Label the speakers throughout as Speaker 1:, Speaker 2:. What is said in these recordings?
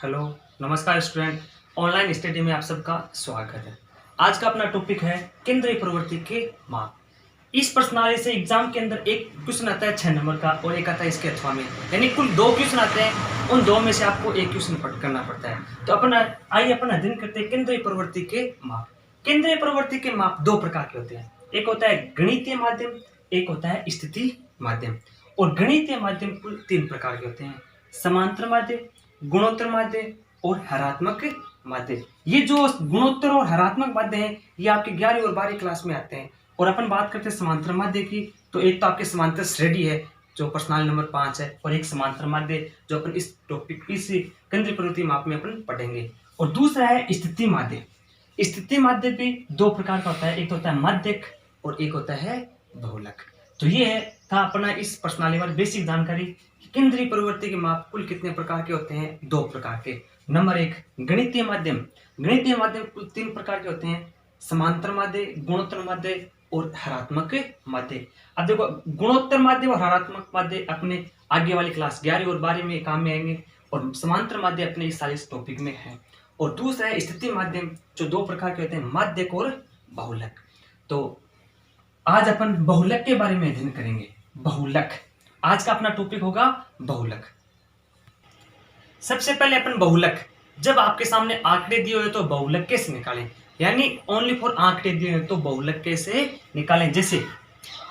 Speaker 1: Hello, नमस्कार student. Online study में आप सबका स्वागत है। आज का अपना टॉपिक है केंद्रीय प्रवृत्ति के माप। इस प्रश्नावली से एग्जाम के अंदर एक क्वेश्चन आता है 6 नंबर का और एक आता है इसके अथवा में, यानी कुल 2 क्वेश्चन आते हैं। उन 2 में से आपको एक क्वेश्चन पढ़ करना पड़ता है। तो आइए अपन अध्ययन करते हैं केंद्रीय प्रवृत्ति के माप। केंद्रीय प्रवृत्ति के माप 2 प्रकार के होते हैं। एक होता है गणितीय माध्यम, एक होता है स्थिति माध्यम। और गणितीय माध्यम कुल 3 प्रकार के होते हैं: समांतर माध्यम, गुणोत्तर माध्य और हरात्मक माध्य। ये जो गुणोत्तर और हरात्मक माध्य हैं ये आपके 11वीं और 12वीं क्लास में आते हैं। और अपन बात करते हैं समांतर माध्य की, तो एक तो आपके समांतर श्रेणी है जो प्रश्नावली नंबर 5 है, और एक समांतर माध्य जो अपन इस टॉपिक इस केंद्रीय प्रवृत्ति माप में अपन पढ़ेंगे। और दूसरा है स्थिति माध्य। स्थिति माध्य भी 2 प्रकार का होता है, एक तो होता है माध्यक और एक होता है बहुलक। तो ये था अपना इस प्रश्नावली वाली बेसिक जानकारी। केंद्रीय प्रवृत्ति के माप कुल कितने प्रकार के होते हैं? 2 प्रकार के। नंबर 1 गणितीय माध्यम। गणितीय माध्यम कुल 3 प्रकार के होते हैं: समांतर माध्य, गुणोत्तर माध्य और हरात्मक माध्य। अब देखो, गुणोत्तर माध्य और हरात्मक माध्य अपने आगे वाली क्लास 11वीं और 12वीं में काम में आएंगे, और समांतर माध्य अपने इस साल इस टॉपिक में है। और दूसरा है स्थिति माध्यम, जो 2 प्रकार के होते हैं: माध्यक और बहुलक। तो आज अपन बहुलक के बारे में अध्ययन करेंगे। बहुलक आज का अपना टॉपिक होगा बहुलक। सबसे पहले अपन बहुलक, जब आपके सामने आंकड़े दिए हुए तो बहुलक कैसे निकालें, यानी ओनली फॉर आंकड़े दिए हुए तो बहुलक कैसे निकालें। जैसे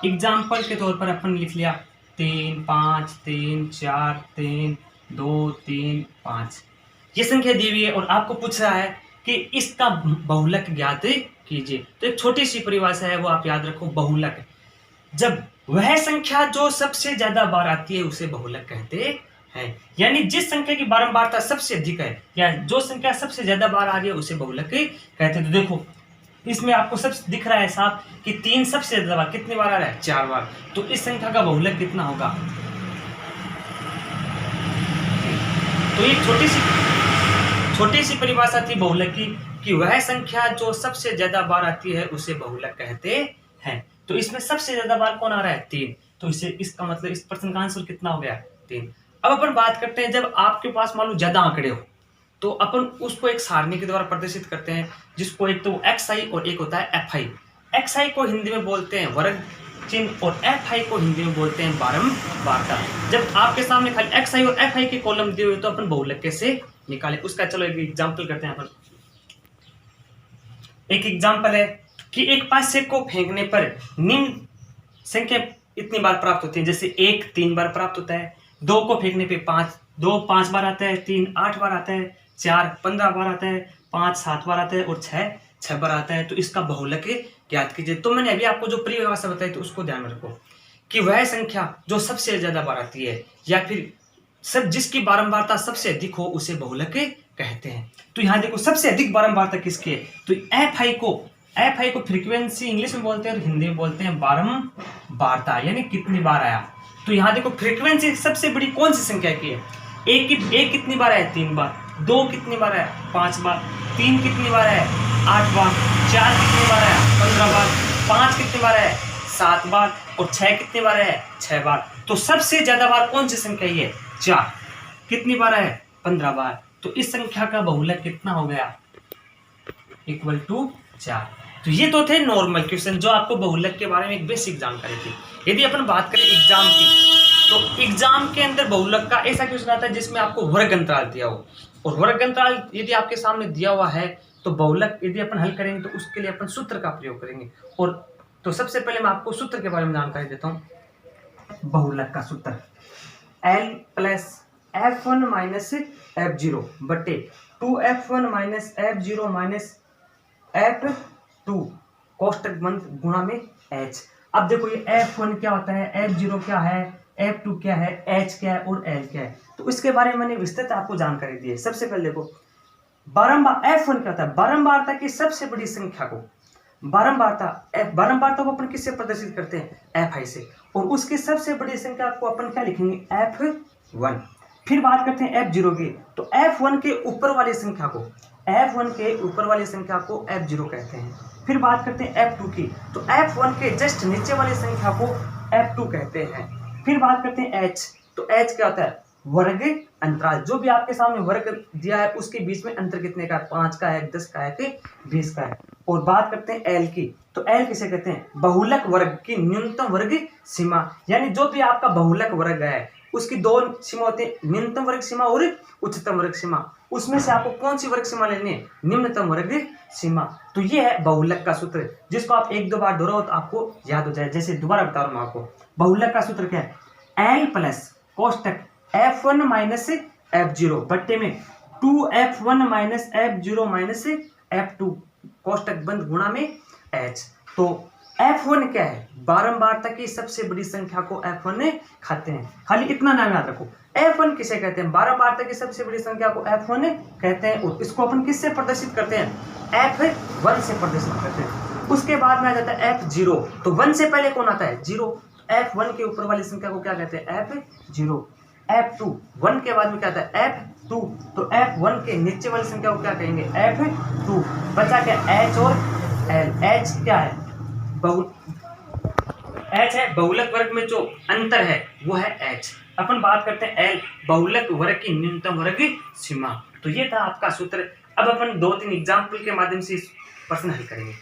Speaker 1: एग्जाम्पल के तौर पर अपन लिख लिया 3 5 3 4 3 2 3 5, ये संख्या दी हुई है और आपको पूछ रहा है कि इसका बहुलक ज्ञात कीजिए। तो एक छोटी सी परिभाषा है, वो आप याद रखो। बहुलक, जब वह संख्या जो सबसे ज्यादा बार आती है उसे बहुलक कहते हैं। यानी जिस संख्या की बारंबारता सबसे अधिक है या जो संख्या सबसे ज्यादा बार आ रही है उसे बहुलक कहते हैं। तो देखो, इसमें आपको सब दिख रहा है साफ कि 3 सबसे ज्यादा बार कितनी बार आ रहा है? 4 बार। तो इस संख्या का बहुलक कितना होगा? तो एक छोटी सी परिभाषा थी बहुलक की कि वह संख्या जो सबसे ज्यादा बार आती है उसे बहुलक कहते हैं। तो इसमें सबसे ज्यादा बार कौन आ रहा है? 3। तो इसका मतलब इस प्रश्न का आंसर कितना हो गया? 3। अब अपन बात करते हैं, जब आपके पास मान लो ज्यादा आंकड़े हो तो अपन उसको एक सारणी के द्वारा प्रदर्शित करते हैं, जिसको एक तो XI और एक होता है FI। XI को हिंदी में बोलते हैं वर्ग चिन्ह और FI को हिंदी में बोलते हैं बारंबारता। जब आपके सामने खाली XI और FI के कॉलम दिए हुए तो अपन बहुलक कैसे निकालें उसका चलो एक एग्जाम्पल करते हैं अपन। एक एग्जाम्पल है कि एक पासे को फेंकने पर निम्न संख्या इतनी बार प्राप्त होती है। जैसे 1 3 बार प्राप्त होता है, 2 को फेंकने पे 2 5 बार आता है, 3 8 बार आता है, 4 15 बार आता है, 5 7 बार आता है और 6 बार आता है। तो इसका बहुलक ज्ञात कीजिए। तो मैंने अभी आपको जो परिभाषा बताई तो उसको ध्यान में रखो कि वह संख्या जो सबसे ज्यादा बार आती है या फिर सब जिसकी बारंबारता सबसे अधिक हो उसे बहुलक कहते हैं। तो यहाँ देखो, सबसे अधिक बारंबारता किसकी है? तो FI को फ्रीक्वेंसी इंग्लिश में बोलते हैं और हिंदी में बोलते हैं बारंबारता, यानी कितनी बार आया। तो यहाँ देखो, फ्रीक्वेंसी सबसे बड़ी कौन सी संख्या की है? एक कितनी बार आया? 3 बार। 2 कितनी बार आया? 5 बार। 3 कितनी बार आया? 8 बार। 4 कितनी बार आया? 15 बार। 5 कितनी बार आया? 7 बार। और 6 कितनी बार आया? 6 बार। तो सबसे ज्यादा बार कौन सी संख्या है? 4। कितनी बार है? 15 बार। तो इस संख्या का बहुलक कितना हो गया? Equal to 4। तो ये तो थे नॉर्मल क्वेश्चन जो आपको बहुलक के बारे में एक बेसिक जानकारी थी। यदि अपन बात करें एग्जाम की, तो एग्जाम के अंदर बहुलक का ऐसा क्वेश्चन आता है जिसमें आपको वर्ग अंतराल दिया हो, और वर्ग अंतराल यदि आपके सामने दिया हुआ है तो बहुलक यदि अपन हल करेंगे तो उसके लिए अपन सूत्र का प्रयोग करेंगे। और तो सबसे पहले मैं आपको सूत्र के बारे में जानकारी देता हूँ। बहुलक का सूत्र L plus F1 minus F0 बटे 2F1 minus F0 minus F2 कोष्टक बंद गुणा में H। अब देखो, ये F1 क्या होता है, F0 क्या है, F2 क्या है, H क्या है और L क्या है। तो इसके बारे में मैंने विस्तृत आपको जानकारी दी है। सबसे पहले देखो, F1 क्या होता है? बारंबारता की सबसे बड़ी संख्या को बारंबारता को अपन किससे प्रदर्शित करते हैं? FI से। और उसकी सबसे बड़ी संख्या को अपन क्या लिखेंगे? F1। फिर बात करते हैं F0 की, तो F1 के ऊपर वाली संख्या को F0 कहते हैं। फिर बात करते हैं F2 की, तो F1 के जस्ट नीचे वाली संख्या को F2 कहते हैं। फिर बात करते हैं H, तो H क्या होता है? वर्ग अंतराल, जो भी आपके सामने वर्ग दिया है उसके बीच में अंतर कितने का है, 5 का है, 10 का है कि 20 का है। और बात करते हैं एल की, तो एल किसे कहते हैं, बहुलक वर्ग की न्यूनतम वर्ग सीमा। यानी जो भी आपका बहुलक वर्ग है उसकी दो सीमा होती है, न्यूनतम वर्ग सीमा और उच्चतम वर्ग सीमा। उसमें से आपको कौन सी वर्ग सीमा लेनी है, निम्नतम वर्ग सीमा। तो ये है बहुलक का सूत्र, जिसको आप एक दो बार दोहराओ तो आपको याद हो जाए। जैसे दोबारा बता रहा हूं आपको, बहुलक का सूत्र क्या है, L plus कोष्टक F1 minus F0 बट्टे में 2F1 minus F0 minus F2 कोष्टक बंद गुणा में H। तो F1 क्या है, बारंबारता की सबसे बड़ी संख्या को F1 खाते हैं, खाली इतना नाम याद रखो। F1 किसे कहते हैं, बारंबारता की सबसे बड़ी संख्या को F1 कहते हैं। और इसको अपन किससे प्रदर्शित करते हैं, F1 से प्रदर्शित करते हैं। उसके बाद में आ जाता है F0, तो 1 से पहले कौन आता है, 0। F1 के ऊपर वाली संख्या को क्या कहते हैं, F0। F2 1 के बाद में क्या आता है, F2, तो F1 के नीचे वाली संख्या को क्या कहेंगे, F2। बचा क्या, H और L। H क्या है, H है बहुलक वर्ग में जो अंतर है वो है H। अपन बात करते हैं L, बहुलक वर्ग की न्यूनतम वर्ग सीमा। तो ये था आपका सूत्र। अब अपन 2-3 एग्जाम्पल के माध्यम से इस प्रश्न हल करेंगे।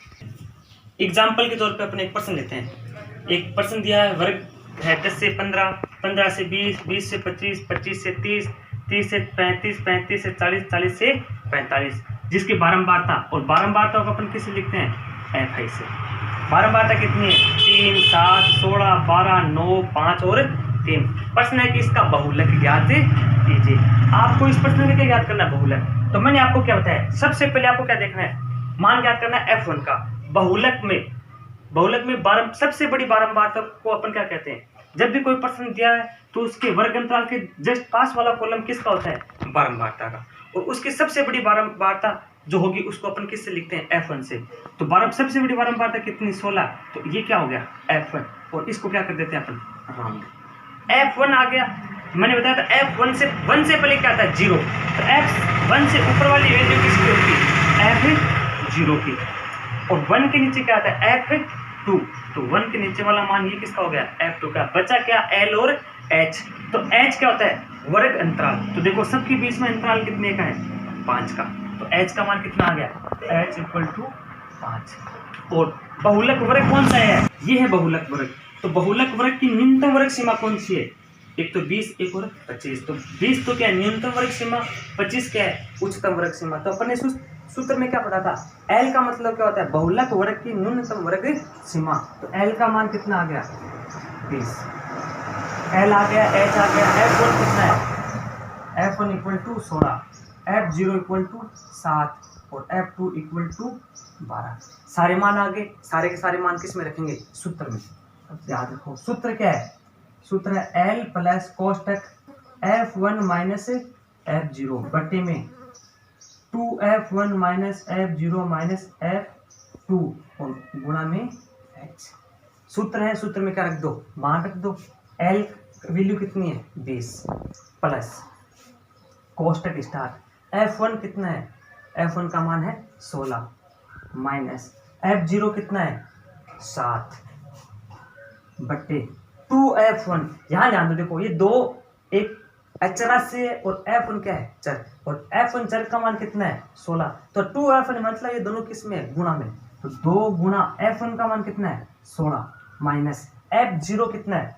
Speaker 1: एग्जाम्पल के तौर पे अपन एक प्रश्न लेते हैं। एक प्रश्न दिया है, वर्ग है 10 से 15, 15 से 20, 20 से 25, 25 से 30, 30 से 35, 35 से 40, 40 से 45, जिसकी बारंबारता, और बारंबारता को अपन किससे लिखते हैं, F से। बारंबारता कितनी है, 3, 7, 16, 12, 9, 5 और 3। प्रश्न है कि इसका बहुलक ज्ञात कीजिए। आपको इस प्रश्न में क्या ज्ञात करना है, बहुलक। तो मैंने आपको क्या बताया, सबसे पहले आपको क्या देखना है, मान ज्ञात करना है F1 का। बहुलक में सबसे बड़ी बारंबारता को अपन क्या कहते हैं, जब भी कोई प्रश्न दिया है तो उसके वर्ग अंतराल के जस्ट पास वाला कॉलम किसका होता है, बारंबारता का। और उसकी सबसे बड़ी बारंबारता जो होगी उसको अपन किससे लिखते हैं, F1 से। तो सबसे बड़ी बारंबारता कितनी, 16। तो ये क्या हो गया, F1। और इसको क्या कर देते हैं अपन, राउंड। F1 आ गया, मैंने बताया था F1 से 1 से पहले क्या आता है, 0। तो F1 से ऊपर वाली वैल्यू किसकी होती है, F0 की। और 1 के नीचे क्या आता है, F2। तो 1 के नीचे वाला मान ये किसका हो गया, F2 का। बचा क्या, L और H। तो H क्या होता है, वर्ग अंतराल। तो देखो सबके बीच में अंतराल कितने का है, 5 का। तो H का मान कितना आ गया, H = 5। और बहुलक वर्ग कौन सा है, ये है बहुलक वर्ग। तो बहुलक वर्ग की न्यूनतम वर्ग सीमा कौन सी है, एक तो 20, एक और 25। तो 20 तो क्या है, न्यूनतम वर्ग सीमा, 25 क्या है, उच्चतम वर्ग सीमा। तो अपन ने सूत्र में क्या पढ़ा था, L का मतलब क्या होता है, बहुलक वर्ग की न्यूनतम वर्ग सीमा। तो L का मान कितना आ गया, 20। L आ गया, H आ गया, F1 कितना है, F1 = 16, F0 = 7 और F2 = 12। सारे मान आ गए, सारे के सारे मान किस में रखेंगे, सूत्र में। याद रखो सूत्र क्या है, सूत्र है L plus कोष्टक F1 minus F0 बटे में 2F1 minus F0 minus F2 और गुणा में H। सूत्र है, सूत्र में क्या रख दो, मान रख दो। L वैल्यू कितनी है, 20 प्लस कोष्टक स्टार F1 कितना है, F1 का मान है 16 माइनस F0 कितना है, 7 बट्टे 2F1। यहाँ ध्यान दो, देखो ये दो एक अचरास्य है और F1 क्या है, चर। और F1 चर का मान कितना है, 16। तो 2F1 मतलब ये दोनों किस में, गुणा में। तो 2 गुणा F1 का मान कितना है, 16 माइनस F0 कितना है,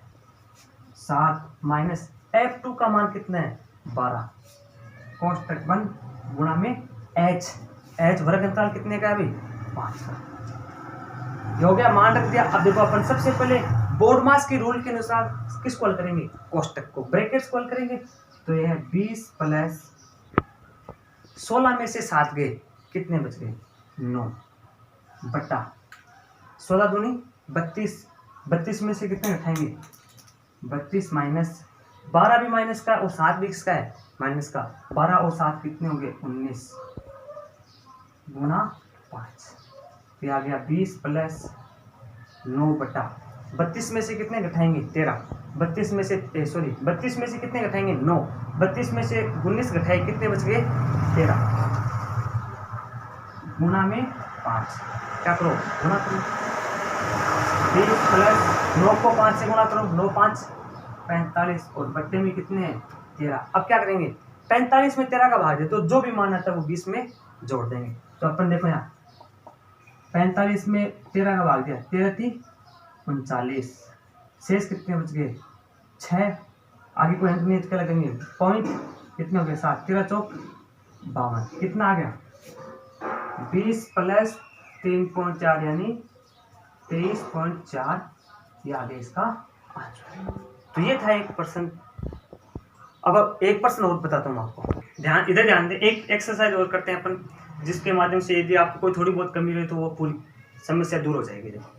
Speaker 1: 7 माइनस F2 का मान कितना है, 12 कोष्टक बंद गुणा में H वर्ग अंतराल कितने का है अभी, 5 का। ये हो गया, मान रख दिया। अब देखो अपन सबसे पहले बोर्ड मास के रूल के अनुसार किसको हल करेंगे, कोष्टक को, ब्रैकेट्स को हल करेंगे। तो ये है 20 प्लस 16 में से 7 गए, कितने बच गए, 9 बटा 16 दूनी 32, 32 में से कितने उठाएंगे, 32 माइनस 12 भी माइनस का और 7 भी किसका है, माइनस का। 12 और 7 कितने हो गए, 19 गुणा 5। तो आ गया 20 प्लस 9 बटा 32 में से कितने घटाएंगे, 13। 32 में से कितने घटाएंगे, 9। 32 में से 19 घटाए, कितने बच गए, 13 गुणा में 5। क्या करो, गुणा करो, 20 प्लस 9 को 5 से गुणा करो, 9 5 45 और बट्टे में कितने हैं, 13। अब क्या करेंगे, 45 में 13 का भाग दे तो जो भी मान आता है वो 20 में जोड़ देंगे। तो अपन देखो यहाँ 45 में 13 का भाग दिया, 13 थी 39, शेष कितने बच गए 6, आगे कोई अंक नहीं क्या लगेंगे, पॉइंट कितने हो गए 7, 13 चौक 52, कितना आ गया 20 प्लस 3.4 यानी 23.4, ये आ गया इसका आंसर। तो ये था 1%। अब 1% और बताता हूँ आपको, ध्यान दें, एक एक्सरसाइज और करते हैं अपन, जिसके माध्यम से यदि आपको कोई थोड़ी बहुत कमी रहे तो वो पूरी समस्या दूर हो जाएगी। देखो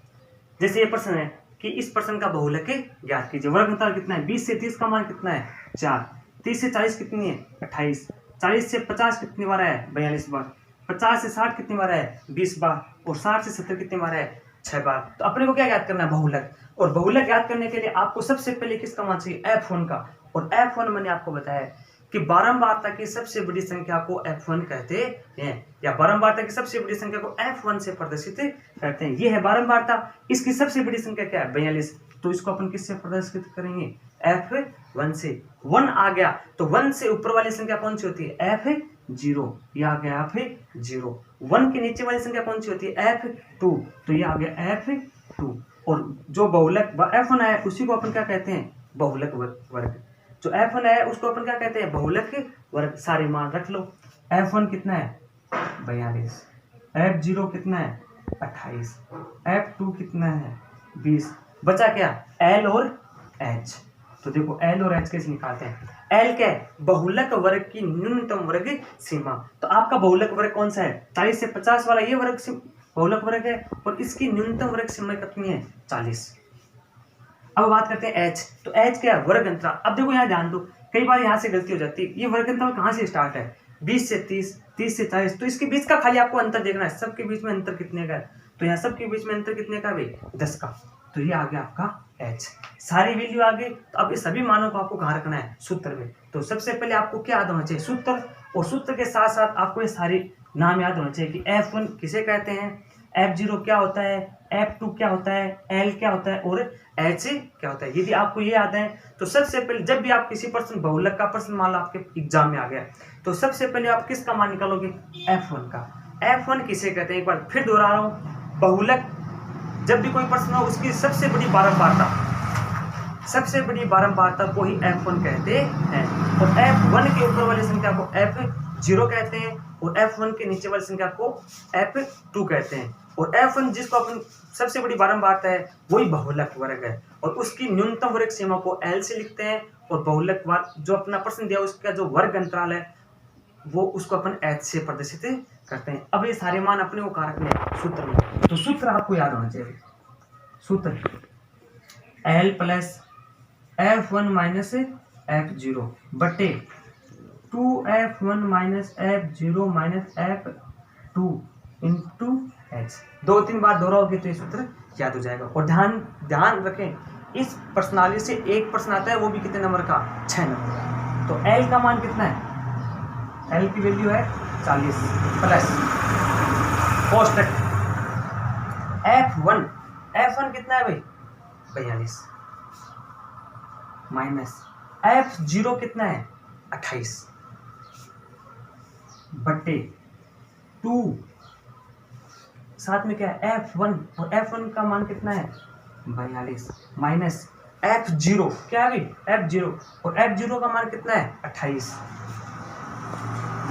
Speaker 1: जैसे ये प्रश्न है कि इस प्रश्न का बहुलक ज्ञात कीजिए। वर्ग अंतराल कितना है, 20 से 30 का मान कितना है 4, 30 से 40 कितनी है 28, 40 से 50 कितनी बार है 42 बार, 50 से 60 कितनी बार है 20 बार, और 60 से 70 कितनी बार है 6 बार। तो अपने को क्या याद करना है बहुलक, और बहुलक याद करने के लिए आपको सबसे पहले किसका मान चाहिए f1 का, और f1 मैंने आपको बताया कि बारंबारता की सबसे बड़ी संख्या को f1 कहते हैं, या बारंबारता की सबसे बड़ी संख्या को f1 से प्रदर्शित करते हैं। ये है बारंबारता, इसकी सबसे बड़ी संख्या क्या है 42, तो इसको अपन किससे प्रदर्शित करेंगे f1 से। 1 आ गया तो 1 से ऊपर वाली संख्या कौन सी होती है f0, ये आ गया f0। 1 के नीचे वाली संख्या कौन सी होती है f2, तो ये आ गया f2। और जो बहुलक f1 है उसी को अपन क्या कहते हैं बहुलक वर्ग, जो f1 है उसको अपन क्या कहते हैं बहुलक वर्ग। सारे मान रख लो, f1 कितना है 42, f0 कितना है 28, f2 कितना है 20, बचा क्या l और h। तो देखो l और h कैसे निकालते हैं, l क्या है बहुलक वर्ग की न्यूनतम वर्ग सीमा। तो आपका बहुलक वर्ग कौन सा है 40 से 50 वाला, ये वर्ग बहुलक वर्ग है, और इसकी न्यूनतम वर्ग सीमा कितनी है 40। अब बात करते हैं h, तो h क्या है वर्ग अंतराल। अब देखो यहाँ ध्यान दो, कई बार यहाँ से गलती हो जाती है, ये वर्ग अंतराल कहाँ से स्टार्ट है 20 से 30, 30 से 40, तो इसके बीच का खाली आपको अंतर देखना है, सबके बीच में अंतर कितने का है, तो यहाँ सबके बीच में अंतर कितने का है भाई 10 का। तो ये आ गया आपका h, सारी वैल्यू आ गई। तो अब इस सभी मानों को आपको कहाँ रखना है सूत्र में। तो सबसे पहले आपको क्या याद होना चाहिए सूत्र, और सूत्र के साथ साथ आपको ये सारे नाम याद होना चाहिए कि f1 किसे कहते हैं, f0 क्या होता है, f2 क्या होता है, l क्या होता है, और h क्या होता है। यदि आपको ये याद है तो सबसे पहले जब भी आप किसी प्रश्न बहुलक का प्रश्न मान लो आपके एग्जाम में आ गया, तो सबसे पहले आप किसका मान निकालोगे f1 का। f1 किसे कहते हैं, एक बार फिर दोहरा रहा हूँ, बहुलक जब भी कोई प्रश्न हो उसकी सबसे बड़ी बारंबारता को ही f1 कहते हैं, और f1 के ऊपर वाली संख्या को f0 कहते हैं, और f1 के नीचे वाली संख्या को f2 कहते हैं। और f1 जिसको अपन सबसे बड़ी बारंबारता है वही बहुलक वर्ग है, और उसकी न्यूनतम वर्ग सीमा को l से लिखते हैं, और बहुलक वर्ग जो अपना प्रश्न दिया उसका जो वर्ग अंतराल है वो उसको अपन h से प्रदर्शित करते हैं। अब ये सारे मान अपने को कारक में सूत्र में, तो सूत्र आपको याद होना चाहिए, सूत्र l plus f1 minus f0 बटे 2f1 minus f0 minus f2 into h। 2-3 बार दोहराओगे तो ये सूत्र याद हो जाएगा। और ध्यान रखें, इस प्रश्नावली से एक प्रश्न आता है वो भी कितने नंबर का 6 नंबर का। तो l का मान कितना है, l की वैल्यू है 40 प्लस कोष्टक f1 कितना है भाई 42 माइनस f0 कितना है 28 बटे 2, साथ में क्या है f1, और f1 का मान कितना है 42 माइनस f0 क्या है भाई f0, और f0 का मान कितना है 28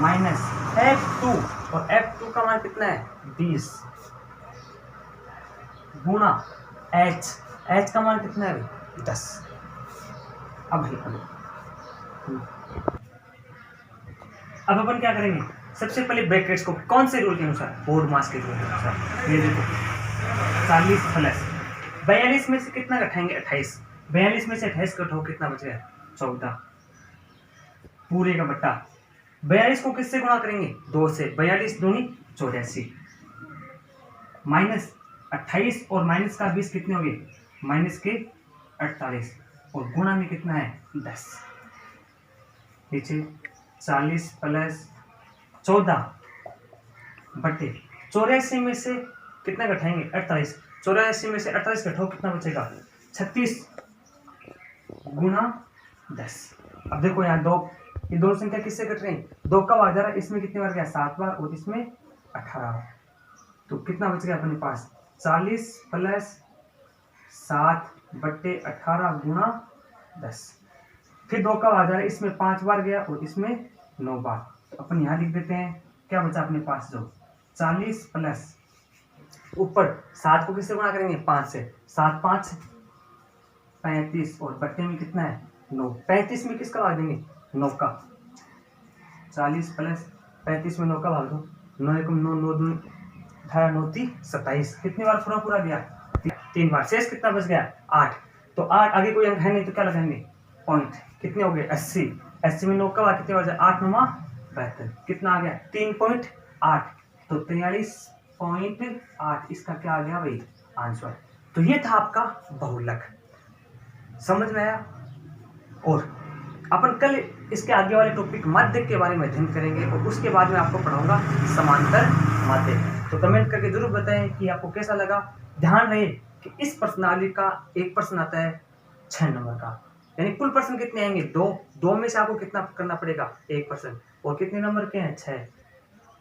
Speaker 1: माइनस f2, और f2 का मान कितना है 20 गुणा h का मान कितना है भाई 10। अब अपन क्या करेंगे, सबसे पहले ब्रैकेट्स को कौन से रूल के अनुसार, बोर्ड मास के रूल के अनुसार। ये देखो 40 प्लस 42 में से कितना घटाएंगे 28, 42 में से 28 घटाओ कितना बचेगा 14 पूरे का बट्टा। 42 को किससे गुणा करेंगे 2 से, 42 दूनी 84 माइनस 28 और माइनस का 20 कितने हो गए माइनस के 48, और गुणा में कितना है 10। नीचे 40 प्लस 14 बटे 84 में से कितना घटाएंगे 48, 84 में से 48 घटाओ कितना बचेगा 36 गुणा 10। अब देखो यहाँ दो, ये दोनों संख्या किससे कट रही है? 2 कब आ जा रहा है? इसमें कितनी बार गया? 7 बार, और इसमें 18 बार। तो कितना बच गया अपने पास? 40 प्लस 7/18 गुणा 10। फिर 2 कब आ जा रहा है? इसमें 5 बार गया और इसमें 9 बार। अपन यहाँ लिख देते हैं, क्या बचा अपने पास? जो 40 प्लस ऊपर 7 को किससे गुणा करेंगे? 5 से। 7 5 35, और बट्टे में कितना है? 9। 35 में किसका भाग देंगे? 9 का। 40 प्लस 35 में 9 का भाग दो। 9 1 9, 9 2 18, 9 3 27। कितनी बार पूरा गया? 3 बार। शेष कितना बच गया? 8। तो 8, आगे कोई अंक है नहीं तो क्या लगाएंगे? पॉइंट। कितने हो गए? 80। 80 में 9 का भाग कितने बार? 8 9 72। कितना आ गया? 3.8। तो 43.8 इसका क्या आ गया भाई? आंसर। तो ये था आपका बहुलक। समझ में आया? और अपन कल इसके आगे वाले टॉपिक माध्यक के बारे में अध्ययन करेंगे, और उसके बाद में आपको पढ़ाऊंगा समांतर माध्यक। तो कमेंट करके जरूर बताएं कि आपको कैसा लगा। ध्यान रहे कि इस प्रश्नावली का एक प्रश्न आता है 6 नंबर का, यानी कुल प्रश्न कितने आएंगे? 2 में से आपको कितना करना पड़ेगा? 1 प्रश्न। और कितने नंबर के हैं? 6।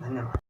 Speaker 1: धन्यवाद।